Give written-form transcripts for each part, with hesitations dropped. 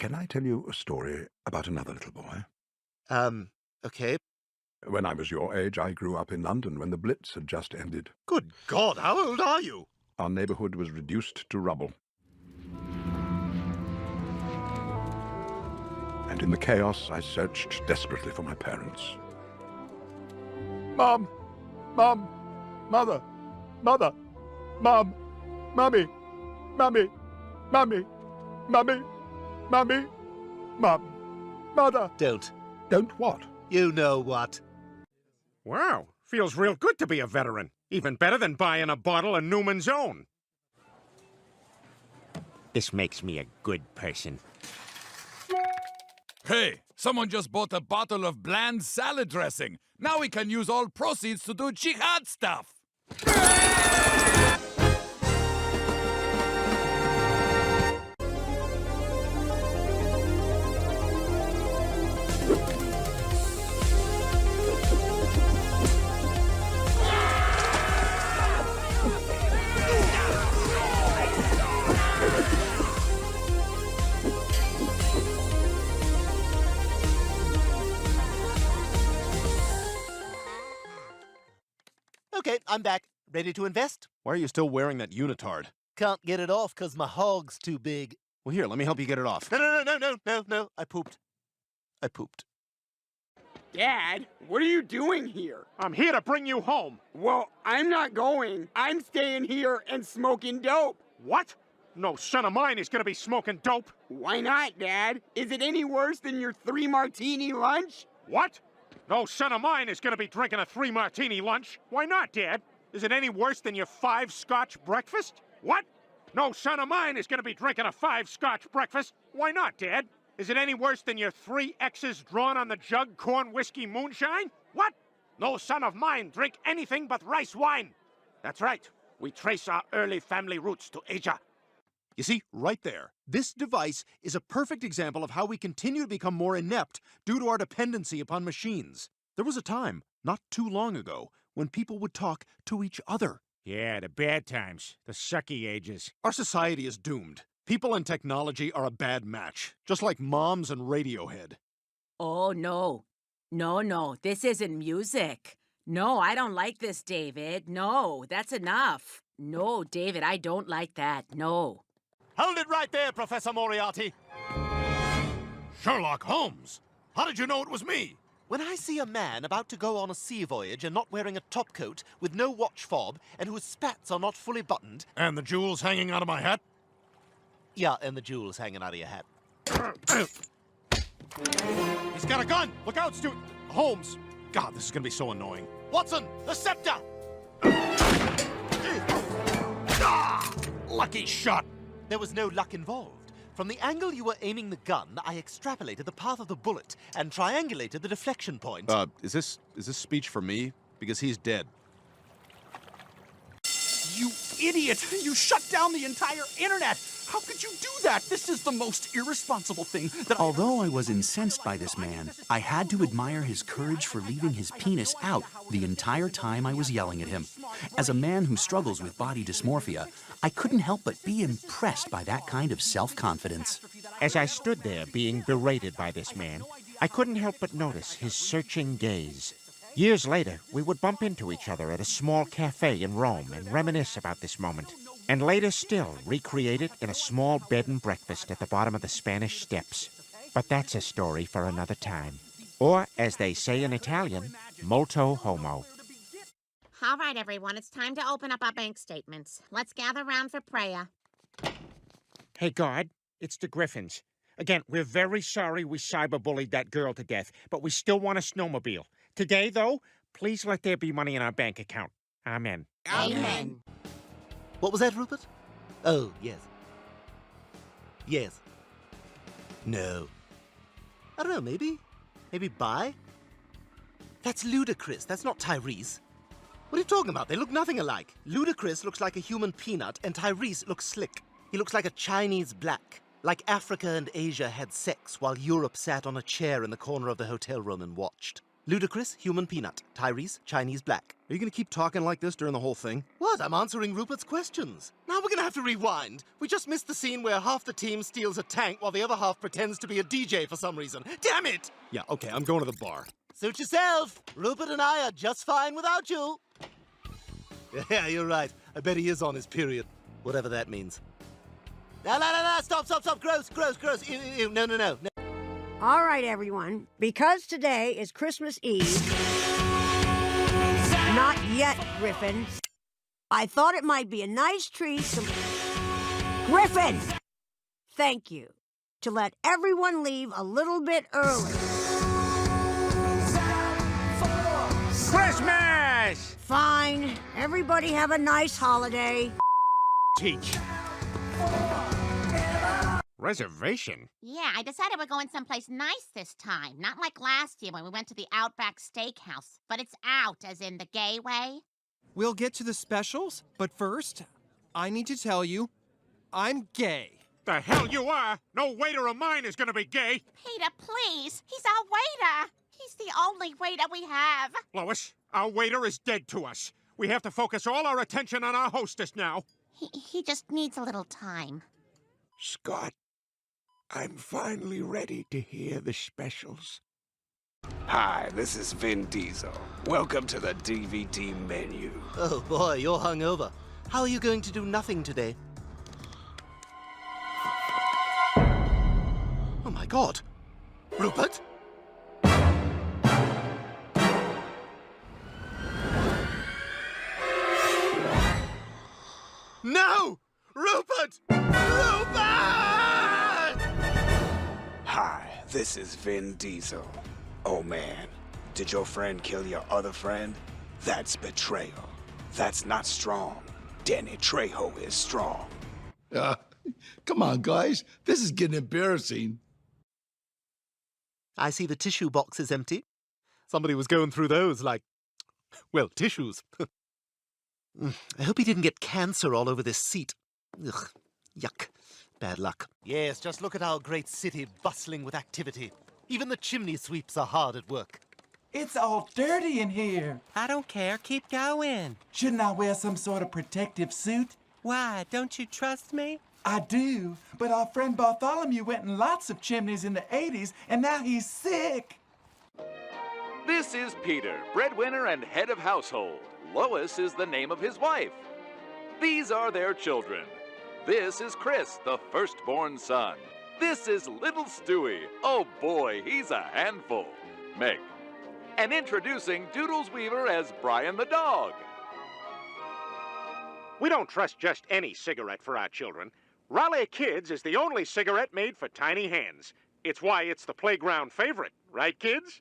Can I tell you a story about another little boy? Okay. When I was your age, I grew up in London when the Blitz had just ended. Good God, how old are you? Our neighborhood was reduced to rubble. And in the chaos, I searched desperately for my parents. Mom! Mom! Mother! Mother! Mom! Mummy! Mummy! Mummy! Mummy! Mummy! Mum! Mother! Don't What? you know what? Wow, feels real good to be a veteran. Even better than buying a bottle of Newman's Own. This makes me a good person. Hey, someone just bought a bottle of bland salad dressing. Now we can use all proceeds to do jihad stuff. Okay, I'm back. Ready to invest? Why are you still wearing that unitard? Can't get it off because my hog's too big. Well, here, let me help you get it off. No. I pooped. Dad, what are you doing here? I'm here to bring you home. Well, I'm not going. I'm staying here and smoking dope. What? No son of mine is gonna be smoking dope. Why not, Dad? Is it any worse than your 3-martini lunch? What? No son of mine is gonna be drinking a 3-martini lunch. Why not, Dad? Is it any worse than your 5-scotch breakfast? What? No son of mine is gonna be drinking a 5-scotch breakfast. Why not, Dad? Is it any worse than your 3 X's drawn on the jug corn whiskey moonshine? What? No son of mine drink anything but rice wine. That's right. We trace our early family roots to Asia. You see, right there. This device is a perfect example of how we continue to become more inept due to our dependency upon machines. There was a time, not too long ago, when people would talk to each other. Yeah, the bad times. The sucky ages. Our society is doomed. People and technology are a bad match, just like moms and Radiohead. Oh, no. No, this isn't music. No, I don't like this, David. No, that's enough. No, David, I don't like that. No. Hold it right there, Professor Moriarty. Sherlock Holmes! How did you know it was me? When I see a man about to go on a sea voyage and not wearing a topcoat, with no watch fob, and whose spats are not fully buttoned... And the jewels hanging out of my hat? Yeah, and the jewels hanging out of your hat. He's got a gun! Look out, Stu... Holmes! God, this is gonna be so annoying. Watson, the scepter! Lucky shot! There was no luck involved. From the angle you were aiming the gun, I extrapolated the path of the bullet and triangulated the deflection point. Is this speech for me? Because he's dead. You idiot! You shut down the entire internet! How could you do that? This is the most irresponsible thing that Although I was incensed by this man, I had to admire his courage for leaving his penis out the entire time I was yelling at him. As a man who struggles with body dysmorphia, I couldn't help but be impressed by that kind of self-confidence. As I stood there being berated by this man, I couldn't help but notice his searching gaze. Years later, we would bump into each other at a small cafe in Rome and reminisce about this moment. And later still, recreate it in a small bed and breakfast at the bottom of the Spanish Steps. But that's a story for another time. Or, as they say in Italian, molto homo. All right, everyone, it's time to open up our bank statements. Let's gather round for prayer. Hey, God, it's the Griffins. Again, we're very sorry we cyberbullied that girl to death, but we still want a snowmobile. Today, though, please let there be money in our bank account. Amen. Amen. What was that, Rupert? Oh, yes. Yes. No. I don't know, maybe? Maybe buy? That's Ludacris. That's not Tyrese. What are you talking about? They look nothing alike. Ludacris looks like a human peanut, and Tyrese looks slick. He looks like a Chinese black. Like Africa and Asia had sex while Europe sat on a chair in the corner of the hotel room and watched. Ludacris, human peanut. Tyrese, Chinese black. Are you gonna keep talking like this during the whole thing? What? I'm answering Rupert's questions. Now we're gonna gonna have to rewind. We just missed the scene where half the team steals a tank while the other half pretends to be a DJ for some reason. Damn it! Yeah, okay, I'm going to the bar. Suit yourself. Rupert and I are just fine without you. Yeah, you're right. I bet he is on his period. Whatever that means. No, stop. Gross. Ew, ew, no. All right, everyone. Because today is Christmas Eve. Not yet, Griffin. I thought it might be a nice treat to... Griffin! Thank you. To let everyone leave a little bit early. Christmas! Fine. Everybody have a nice holiday. Teach. Reservation? Yeah, I decided we're going someplace nice this time. Not like last year when we went to the Outback Steakhouse. But it's out, as in the gay way. We'll get to the specials, but first, I need to tell you, I'm gay. The hell you are! No waiter of mine is gonna be gay! Peter, please. He's our waiter. He's the only waiter we have. Lois, our waiter is dead to us. We have to focus all our attention on our hostess now. He just needs a little time. Scott, I'm finally ready to hear the specials. Hi, this is Vin Diesel. Welcome to the DVD menu. Oh boy, you're hungover. How are you going to do nothing today? Oh my God. Rupert? No! Rupert! Hi, this is Vin Diesel. Oh man, did your friend kill your other friend? That's betrayal. That's not strong. Danny Trejo is strong. Come on, guys. This is getting embarrassing. I see the tissue box is empty. Somebody was going through those like, well, tissues. I hope he didn't get cancer all over this seat. Ugh, yuck. Bad luck. Yes, just look at our great city bustling with activity. Even the chimney sweeps are hard at work. It's all dirty in here. I don't care. Keep going. Shouldn't I wear some sort of protective suit? Why? Don't you trust me? I do, but our friend Bartholomew went in lots of chimneys in the 80s, and now he's sick. This is Peter, breadwinner and head of household. Lois is the name of his wife. These are their children. This is Chris, the firstborn son. This is little Stewie. Oh boy, he's a handful. Meg. And introducing Doodles Weaver as Brian the dog. We don't trust just any cigarette for our children. Raleigh Kids is the only cigarette made for tiny hands. It's why it's the playground favorite, right, kids?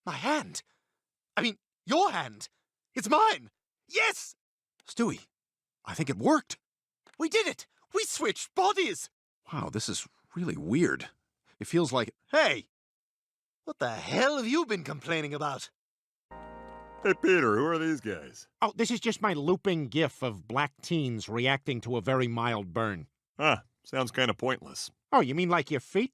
My hand. I mean, your hand. It's mine. Yes! Stewie, I think it worked. We did it! We switched bodies! Wow, this is really weird. It feels like... Hey! What the hell have you been complaining about? Hey, Peter, who are these guys? Oh, this is just my looping gif of black teens reacting to a very mild burn. Huh, sounds kind of pointless. Oh, you mean like your feet?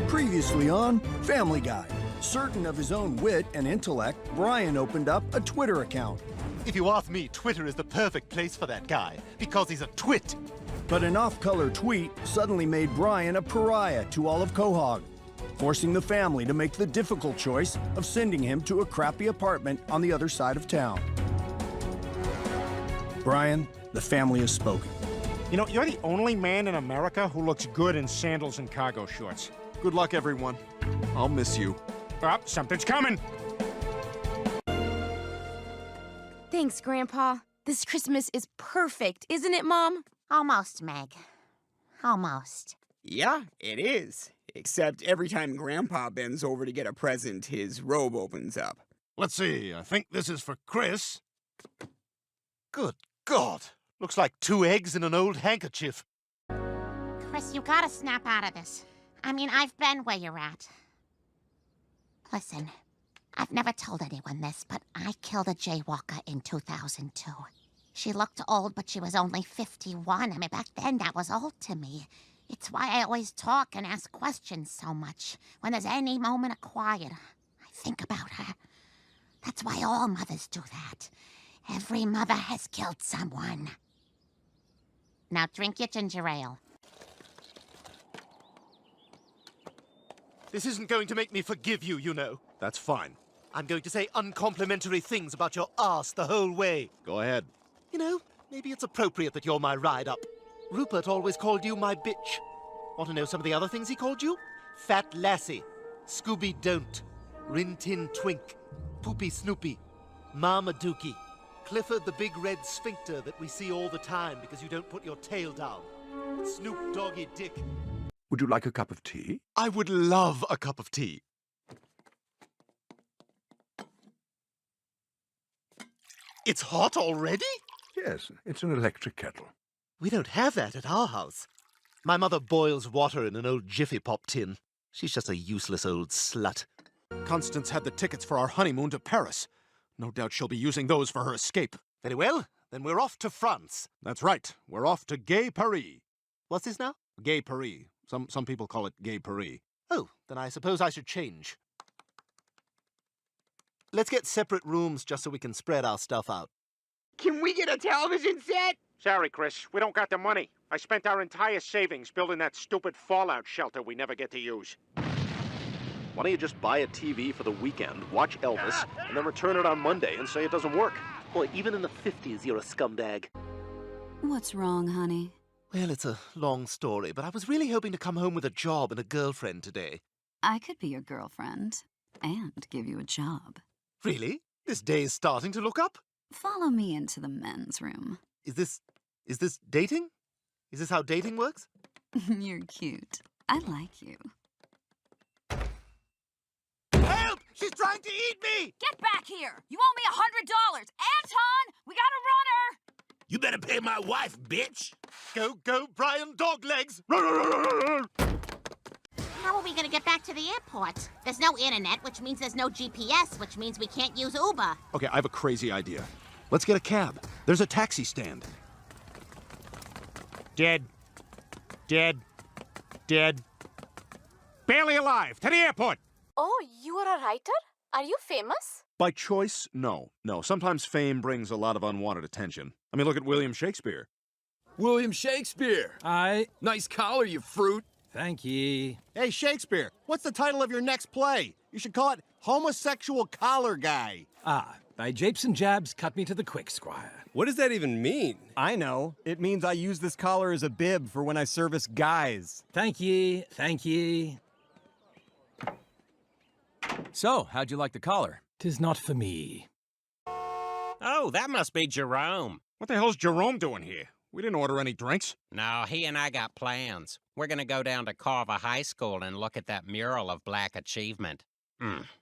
Previously on Family Guy. Certain of his own wit and intellect, Brian opened up a Twitter account. If you ask me, Twitter is the perfect place for that guy, because he's a twit. But an off-color tweet suddenly made Brian a pariah to all of Quahog, forcing the family to make the difficult choice of sending him to a crappy apartment on the other side of town. Brian, the family has spoken. You know, you're the only man in America who looks good in sandals and cargo shorts. Good luck, everyone. I'll miss you. Oh, something's coming. Thanks, Grandpa. This Christmas is perfect, isn't it, Mom? Almost, Meg. Almost. Yeah, it is. Except every time Grandpa bends over to get a present, his robe opens up. Let's see, I think this is for Chris. Good God! Looks like 2 eggs in an old handkerchief. Chris, you gotta snap out of this. I mean, I've been where you're at. Listen, I've never told anyone this, but I killed a jaywalker in 2002. She looked old, but she was only 51. I mean, back then, that was old to me. It's why I always talk and ask questions so much. When there's any moment of quiet, I think about her. That's why all mothers do that. Every mother has killed someone. Now drink your ginger ale. This isn't going to make me forgive you, you know. That's fine. I'm going to say uncomplimentary things about your ass the whole way. Go ahead. You know, maybe it's appropriate that you're my ride-up. Rupert always called you my bitch. Want to know some of the other things he called you? Fat Lassie, Scooby Don't, Rin Tin Twink, Poopy Snoopy, Mama Dookie, Clifford the Big Red Sphincter that we see all the time because you don't put your tail down, Snoop Doggy Dick. Would you like a cup of tea? I would love a cup of tea. It's hot already? Yes, it's an electric kettle. We don't have that at our house. My mother boils water in an old Jiffy Pop tin. She's just a useless old slut. Constance had the tickets for our honeymoon to Paris. No doubt she'll be using those for her escape. Very well, then we're off to France. That's right. We're off to Gay Paris. What's this now? Gay Paris. Some people call it Gay Paris. Oh, then I suppose I should change. Let's get separate rooms just so we can spread our stuff out. Can we get a television set? Sorry, Chris, we don't got the money. I spent our entire savings building that stupid fallout shelter we never get to use. Why don't you just buy a TV for the weekend, watch Elvis, and then return it on Monday and say it doesn't work? Boy, even in the 50s, you're a scumbag. What's wrong, honey? Well, it's a long story, but I was really hoping to come home with a job and a girlfriend today. I could be your girlfriend and give you a job. Really? This day is starting to look up? Follow me into the men's room. Is this dating? Is this how dating works? You're cute. I like you. Help! She's trying to eat me! Get back here! You owe me $100! Anton! We got a runner! You better pay my wife, bitch! Go, Brian Doglegs! How are we gonna get back to the airport? There's no internet, which means there's no GPS, which means we can't use Uber. Okay, I have a crazy idea. Let's get a cab. There's a taxi stand. Dead. Barely alive. To the airport. Oh, you are a writer? Are you famous? By choice, no. No, sometimes fame brings a lot of unwanted attention. I mean, look at William Shakespeare. William Shakespeare. Aye. Nice collar, you fruit. Thank ye. Hey, Shakespeare, what's the title of your next play? You should call it Homosexual Collar Guy. Ah, thy japes and jabs cut me to the quick, squire. What does that even mean? I know. It means I use this collar as a bib for when I service guys. Thank ye. So, how'd you like the collar? 'Tis not for me. Oh, that must be Jerome. What the hell's Jerome doing here? We didn't order any drinks. No, he and I got plans. We're gonna go down to Carver High School and look at that mural of black achievement.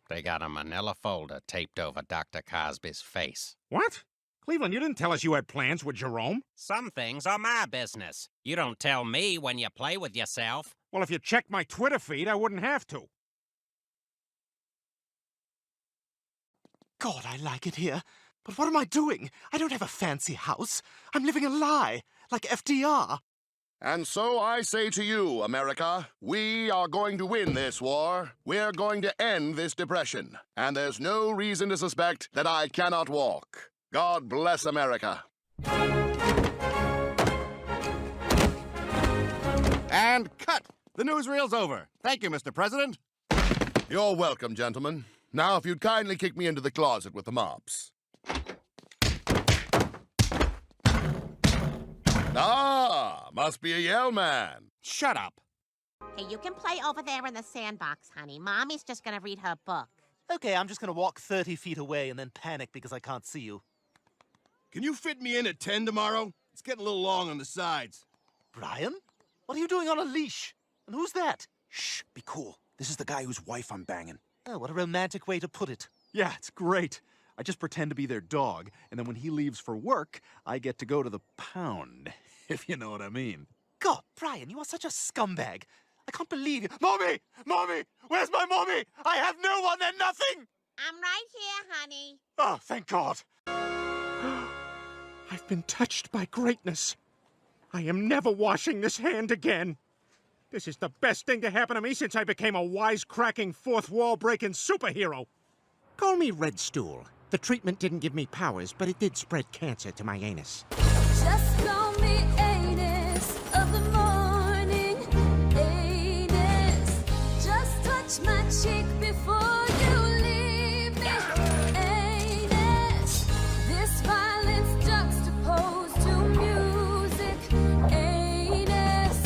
They got a manila folder taped over Dr. Cosby's face. What? Cleveland, you didn't tell us you had plans with Jerome. Some things are my business. You don't tell me when you play with yourself. Well, if you checked my Twitter feed, I wouldn't have to. God, I like it here. But what am I doing? I don't have a fancy house. I'm living a lie, like FDR. And so I say to you, America, we are going to win this war. We're going to end this depression. And there's no reason to suspect that I cannot walk. God bless America. And cut! The newsreel's over. Thank you, Mr. President. You're welcome, gentlemen. Now, if you'd kindly kick me into the closet with the mops. Ah, must be a Yale man. Shut up. Hey, you can play over there in the sandbox, honey. Mommy's just gonna read her book. Okay, I'm just gonna walk 30 feet away and then panic because I can't see you. Can you fit me in at 10 tomorrow? It's getting a little long on the sides. Brian? What are you doing on a leash? And who's that? Shh, be cool. This is the guy whose wife I'm banging. Oh, what a romantic way to put it. Yeah, it's great. I just pretend to be their dog, and then when he leaves for work, I get to go to the pound, if you know what I mean. God, Brian, you are such a scumbag. I can't believe it. Mommy! Mommy! Where's my mommy? I have no one and nothing! I'm right here, honey. Oh, thank God. I've been touched by greatness. I am never washing this hand again. This is the best thing to happen to me since I became a wisecracking, fourth-wall-breaking superhero. Call me Red Stool. The treatment didn't give me powers, but it did spread cancer to my anus. Just call me Anus of the morning. Anus, just touch my cheek before you leave me. Anus, this violence juxtaposed to music. Anus,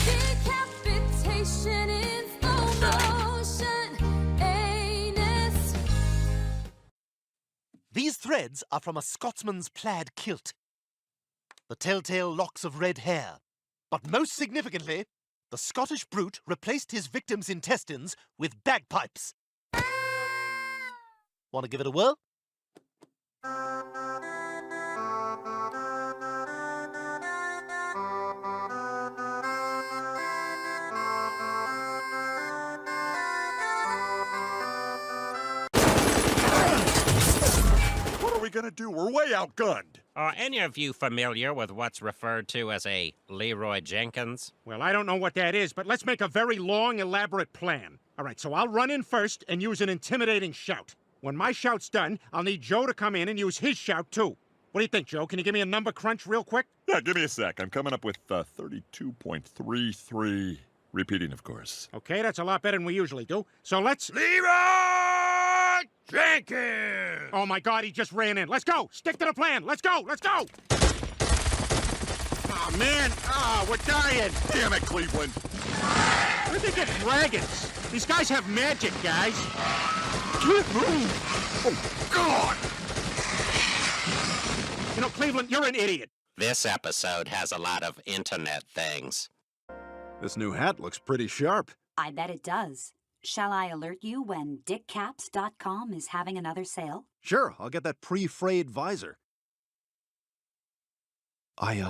decapitation in slow motion. Anus. These threads are from a Scotsman's plaid kilt. The telltale locks of red hair. But most significantly, the Scottish brute replaced his victim's intestines with bagpipes. Want to give it a whirl? What are we gonna do? We're way outgunned. Are any of you familiar with what's referred to as a Leroy Jenkins? Well, I don't know what that is, but let's make a very long, elaborate plan. All right, so I'll run in first and use an intimidating shout. When my shout's done, I'll need Joe to come in and use his shout, too. What do you think, Joe? Can you give me a number crunch real quick? Yeah, give me a sec. I'm coming up with 32.33. Repeating, of course. Okay, that's a lot better than we usually do. So let's... Leroy Jenkins! Oh, my God, he just ran in. Let's go! Stick to the plan! Let's go! Let's go! Oh, man! Oh, we're dying! Damn it, Cleveland! Where'd they get dragons? These guys have magic, guys. Can't move! Oh, God! You know, Cleveland, you're an idiot. This episode has a lot of internet things. This new hat looks pretty sharp. I bet it does. Shall I alert you when dickcaps.com is having another sale? Sure, I'll get that pre-frayed visor. I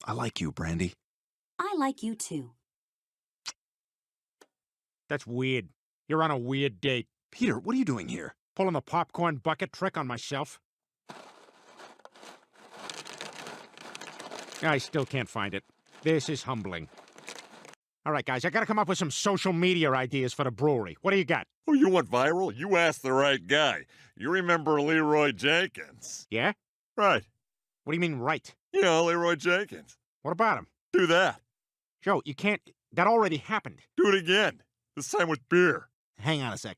like you, Brandy. I like you too. That's weird. You're on a weird date. Peter, what are you doing here? Pulling the popcorn bucket trick on myself. I still can't find it. This is humbling. All right, guys, I gotta come up with some social media ideas for the brewery. What do you got? Oh, you want viral? You asked the right guy. You remember Leroy Jenkins? Yeah? Right. What do you mean, right? You know, Leroy Jenkins. What about him? Do that. Joe, you can't... That already happened. Do it again. This time with beer. Hang on a sec.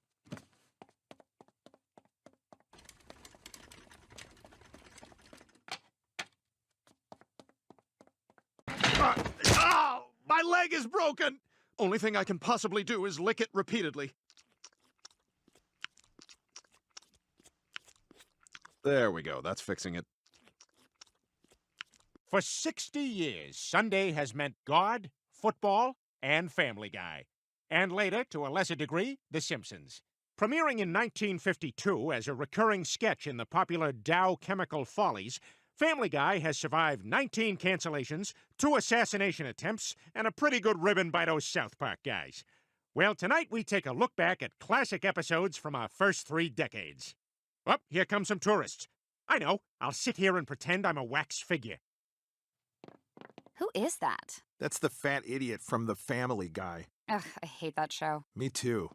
Oh, my leg is broken! Only thing I can possibly do is lick it repeatedly. There we go. That's fixing it. For 60 years, Sunday has meant God, football, and Family Guy. And later, to a lesser degree, The Simpsons. Premiering in 1952 as a recurring sketch in the popular Dow Chemical Follies, Family Guy has survived 19 cancellations, 2 assassination attempts, and a pretty good ribbon by those South Park guys. Well, tonight we take a look back at classic episodes from our first 3 decades. Oh, here come some tourists. I know, I'll sit here and pretend I'm a wax figure. Who is that? That's the fat idiot from The Family Guy. Ugh, I hate that show. Me too.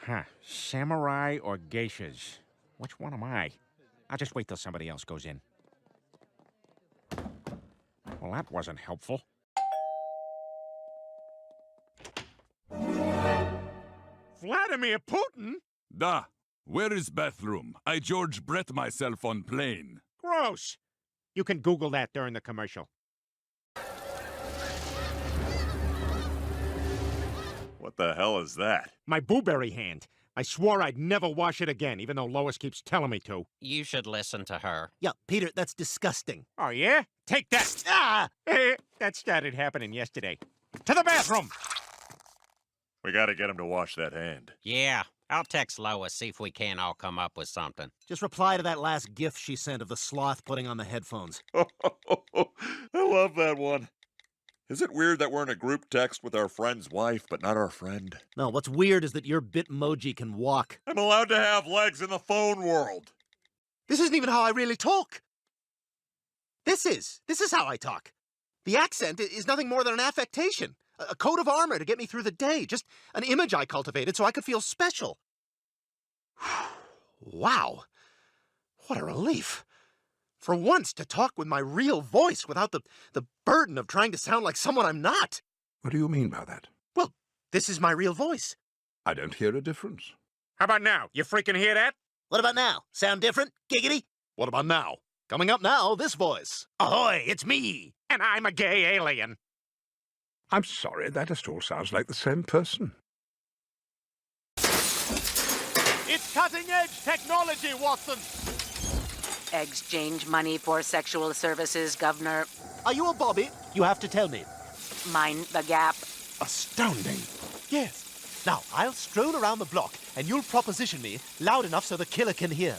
Huh. Samurai or geishas? Which one am I? I'll just wait till somebody else goes in. Well, that wasn't helpful. Vladimir Putin? Da. Where is bathroom? I George Brett myself on plane. Gross. You can Google that during the commercial. What the hell is that? My blueberry hand. I swore I'd never wash it again, even though Lois keeps telling me to. You should listen to her. Yeah, Peter, that's disgusting. Oh, yeah? Take that. Ah! That started happening yesterday. To the bathroom! We gotta get him to wash that hand. Yeah, I'll text Lois, see if we can't all come up with something. Just reply to that last GIF she sent of the sloth putting on the headphones. I love that one. Is it weird that we're in a group text with our friend's wife, but not our friend? No, what's weird is that your Bitmoji can walk. I'm allowed to have legs in the phone world. This isn't even how I really talk. This is how I talk. The accent is nothing more than an affectation. A coat of armor to get me through the day. Just an image I cultivated so I could feel special. Wow. What a relief. For once, to talk with my real voice without the burden of trying to sound like someone I'm not. What do you mean by that? Well, this is my real voice. I don't hear a difference. How about now? You freaking hear that? What about now? Sound different? Giggity? What about now? Coming up now, this voice. Ahoy, it's me. And I'm a gay alien. I'm sorry, that just all sounds like the same person. It's cutting-edge technology, Watson. Exchange money for sexual services, Governor. Are you a bobby? You have to tell me. Mind the gap. Astounding. Yes. Now, I'll stroll around the block, and you'll proposition me loud enough so the killer can hear.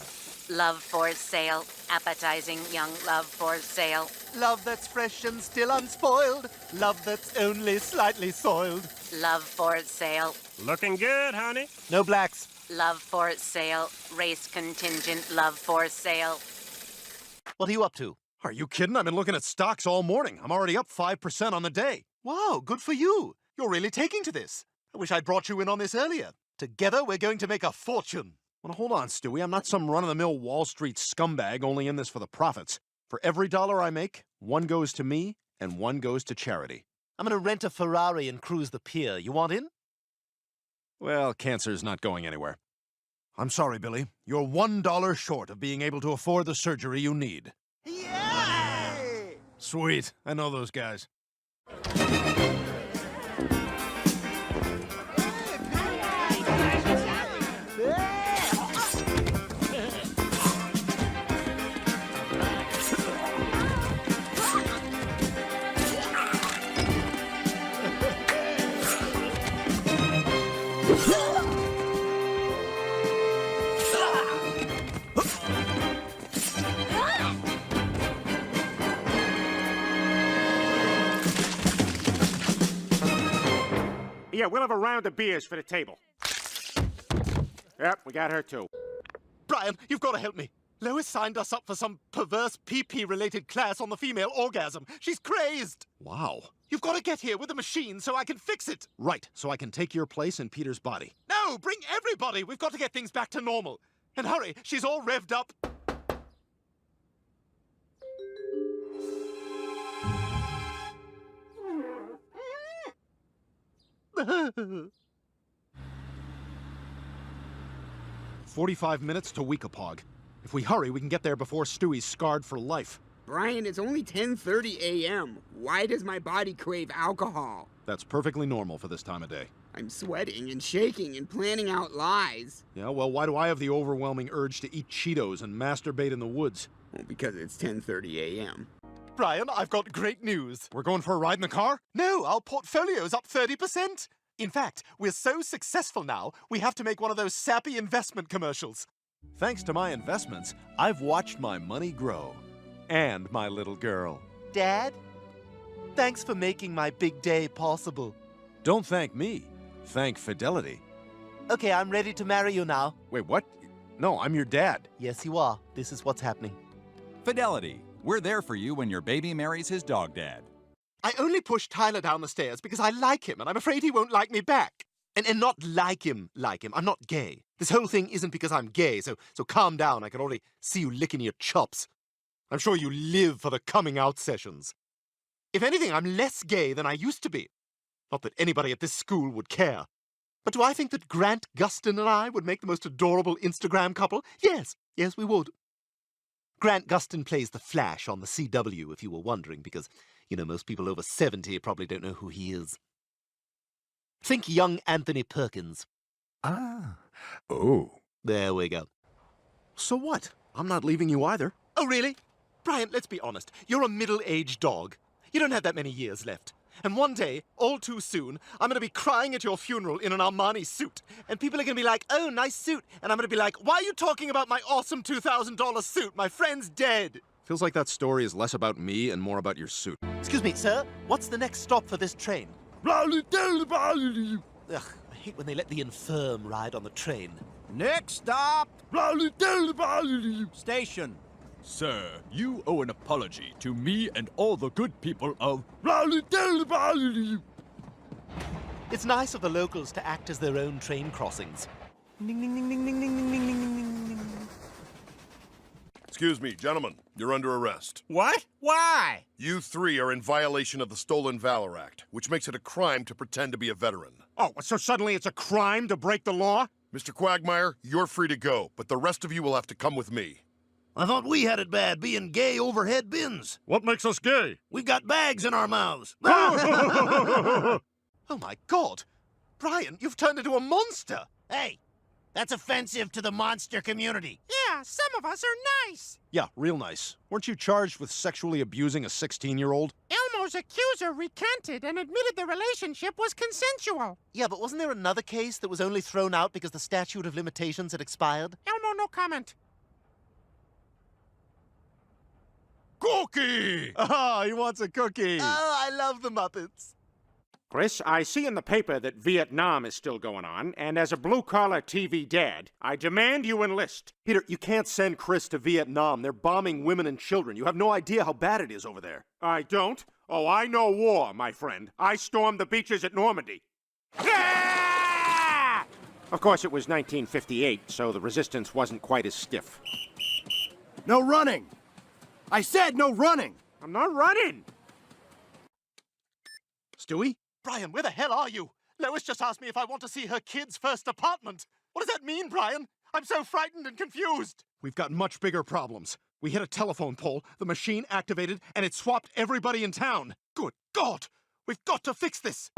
Love for sale. Appetizing young love for sale. Love that's fresh and still unspoiled. Love that's only slightly soiled. Love for sale. Looking good, honey. No blacks. Love for sale. Race contingent. Love for sale. What are you up to? Are you kidding? I've been looking at stocks all morning. I'm already up 5% on the day. Wow, good for you. You're really taking to this. I wish I'd brought you in on this earlier. Together, we're going to make a fortune. Well, hold on, Stewie. I'm not some run-of-the-mill Wall Street scumbag only in this for the profits. For every dollar I make, one goes to me and one goes to charity. I'm going to rent a Ferrari and cruise the pier. You want in? Well, cancer's not going anywhere. I'm sorry, Billy. You're $1 short of being able to afford the surgery you need. Yay! Sweet. I know those guys. Yeah, we'll have a round of beers for the table. Yep, we got her too. Brian, you've got to help me. Lois signed us up for some perverse PP-related class on the female orgasm. She's crazed. Wow. You've got to get here with a machine so I can fix it. Right, so I can take your place in Peter's body. No, bring everybody. We've got to get things back to normal. And hurry, she's all revved up. "45 minutes to Weekapog. If we hurry, we can get there before Stewie's scarred for life." Brian, it's only 10:30 a.m. Why does my body crave alcohol? That's perfectly normal for this time of day. I'm sweating and shaking and planning out lies. Yeah, well, why do I have the overwhelming urge to eat Cheetos and masturbate in the woods? Well, because it's 10:30 a.m. Brian, I've got great news. We're going for a ride in the car? No, our portfolio's up 30%. In fact, we're so successful now, we have to make one of those sappy investment commercials. Thanks to my investments, I've watched my money grow. And my little girl. Dad, thanks for making my big day possible. Don't thank me. Thank Fidelity. Okay, I'm ready to marry you now. Wait, what? No, I'm your dad. Yes, you are. This is what's happening. Fidelity. We're there for you when your baby marries his dog dad. I only pushed Tyler down the stairs because I like him, and I'm afraid he won't like me back. And not like him. I'm not gay. This whole thing isn't because I'm gay, so calm down. I can already see you licking your chops. I'm sure you live for the coming out sessions. If anything, I'm less gay than I used to be. Not that anybody at this school would care. But do I think that Grant Gustin and I would make the most adorable Instagram couple? Yes, we would. Grant Gustin plays the Flash on the CW, if you were wondering, because, most people over 70 probably don't know who he is. Think young Anthony Perkins. Ah. Oh. There we go. So what? I'm not leaving you either. Oh, really? Brian, let's be honest. You're a middle-aged dog. You don't have that many years left. And one day, all too soon, I'm gonna be crying at your funeral in an Armani suit. And people are gonna be like, oh, nice suit. And I'm gonna be like, why are you talking about my awesome $2,000 suit? My friend's dead. Feels like that story is less about me and more about your suit. Excuse me, sir. What's the next stop for this train? Ugh, I hate when they let the infirm ride on the train. Next stop! Station. Sir, you owe an apology to me and all the good people of... It's nice of the locals to act as their own train crossings. Ding, ding, ding, ding, ding, ding, ding, ding, ding, ding, ding. Excuse me, gentlemen. You're under arrest. What? Why? You three are in violation of the Stolen Valor Act, which makes it a crime to pretend to be a veteran. Oh, so suddenly it's a crime to break the law? Mr. Quagmire, you're free to go, but the rest of you will have to come with me. I thought we had it bad being gay overhead bins. What makes us gay? We've got bags in our mouths. Oh my God! Brian, you've turned into a monster! Hey, that's offensive to the monster community. Yeah, some of us are nice. Yeah, real nice. Weren't you charged with sexually abusing a 16-year-old? Elmo's accuser recanted and admitted the relationship was consensual. Yeah, but wasn't there another case that was only thrown out because the statute of limitations had expired? Elmo, no comment. Cookie! Oh, he wants a cookie. Oh, I love the Muppets. Chris, I see in the paper that Vietnam is still going on, and as a blue-collar TV dad, I demand you enlist. Peter, you can't send Chris to Vietnam. They're bombing women and children. You have no idea how bad it is over there. I don't? Oh, I know war, my friend. I stormed the beaches at Normandy. Ah! Of course, it was 1958, so the resistance wasn't quite as stiff. No running! I said no running! I'm not running! Stewie? Brian, where the hell are you? Lois just asked me if I want to see her kid's first apartment. What does that mean, Brian? I'm so frightened and confused. We've got much bigger problems. We hit a telephone pole, the machine activated, and it swapped everybody in town. Good God! We've got to fix this!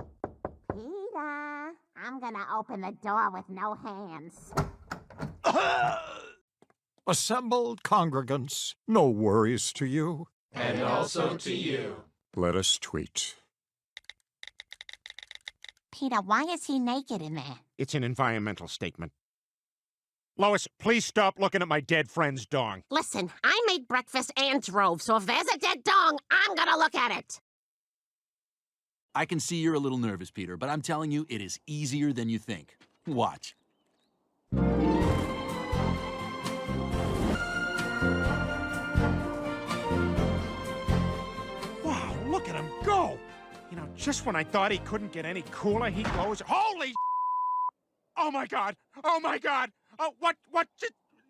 Peter, I'm gonna open the door with no hands. Assembled congregants, no worries to you. And also to you. Let us tweet. Peter, why is he naked in there? It's an environmental statement. Lois, please stop looking at my dead friend's dong. Listen, I made breakfast and drove, so if there's a dead dong, I'm gonna look at it. I can see you're a little nervous, Peter, but I'm telling you, it is easier than you think. Watch. Wow, look at him go! You know, just when I thought he couldn't get any cooler, he goes, holy Oh my God! Oh my God! Oh, what?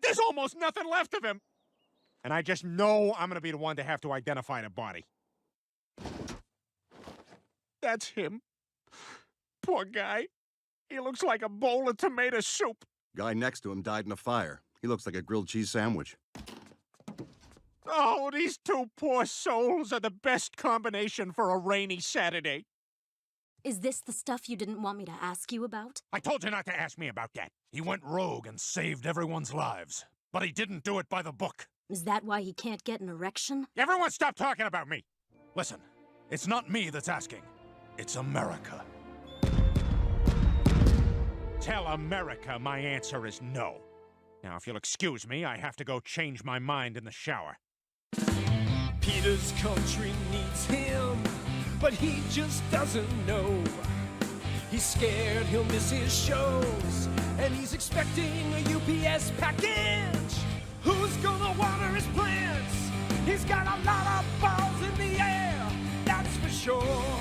There's almost nothing left of him! And I just know I'm gonna be the one to have to identify the body. That's him. Poor guy. He looks like a bowl of tomato soup. Guy next to him died in a fire. He looks like a grilled cheese sandwich. Oh, these two poor souls are the best combination for a rainy Saturday. Is this the stuff you didn't want me to ask you about? I told you not to ask me about that. He went rogue and saved everyone's lives. But he didn't do it by the book. Is that why he can't get an erection? Everyone stop talking about me! Listen, it's not me that's asking. It's America. Tell America my answer is no. Now, if you'll excuse me, I have to go change my mind in the shower. Peter's country needs him, but he just doesn't know. He's scared he'll miss his shows, and he's expecting a UPS package. Who's gonna water his plants? He's got a lot of balls in the air, that's for sure.